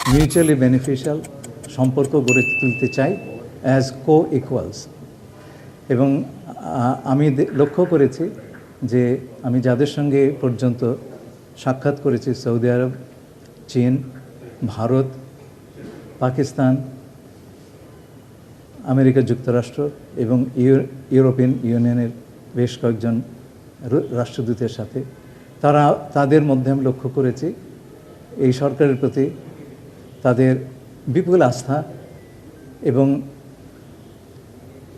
Mutually beneficial সম্পর্ক গড়ে তুলতে চাই অ্যাজ কো-ইকুয়ালস। এবং আমি লক্ষ্য করেছি যে আমি যাদের সঙ্গে পর্যন্ত সাক্ষাৎ করেছি, সৌদি আরব, চীন, ভারত, পাকিস্তান, আমেরিকা যুক্তরাষ্ট্র এবং ইউরোপিয়ান ইউনিয়নের বেশ কয়েকজন রাষ্ট্রদূতের সাথে তাদের মধ্যে আমি লক্ষ্য করেছি এই সরকারের প্রতি তাদের বিপুল আস্থা এবং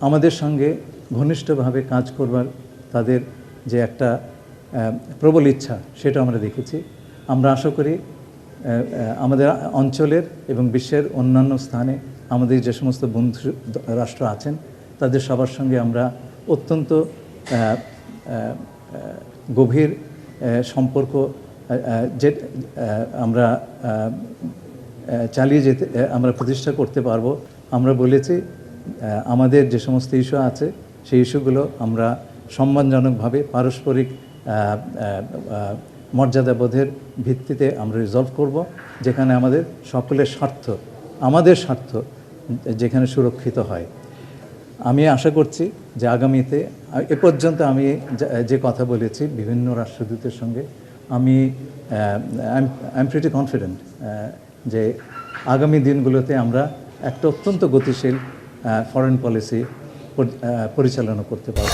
আমাদের সঙ্গে ঘনিষ্ঠভাবে কাজ করবার তাদের যে একটা প্রবল ইচ্ছা, সেটা আমরা দেখেছি। আমরা আশা করি আমাদের অঞ্চলের এবং বিশ্বের অন্যান্য স্থানে আমাদের যে সমস্ত বন্ধু রাষ্ট্র আছেন তাদের সবার সঙ্গে আমরা অত্যন্ত গভীর সম্পর্ক যে আমরা চালিয়ে যেতে আমরা প্রতিষ্ঠা করতে পারবো। আমরা বলেছি আমাদের যে সমস্ত ইস্যু আছে সেই ইস্যুগুলো আমরা সম্মানজনকভাবে পারস্পরিক মর্যাদাবোধের ভিত্তিতে আমরা রিজলভ করব, যেখানে আমাদের সকলের স্বার্থ, আমাদের স্বার্থ যেখানে সুরক্ষিত হয়। আমি আশা করছি যে আগামীতে, এ পর্যন্ত আমি যে কথা বলেছি বিভিন্ন রাষ্ট্রদূতের সঙ্গে, আমি আই এম প্রিটি কনফিডেন্ট যে আগামী দিনগুলোতে আমরা একটা অত্যন্ত গতিশীল ফরেন পলিসি পরিচালনা করতে পারব।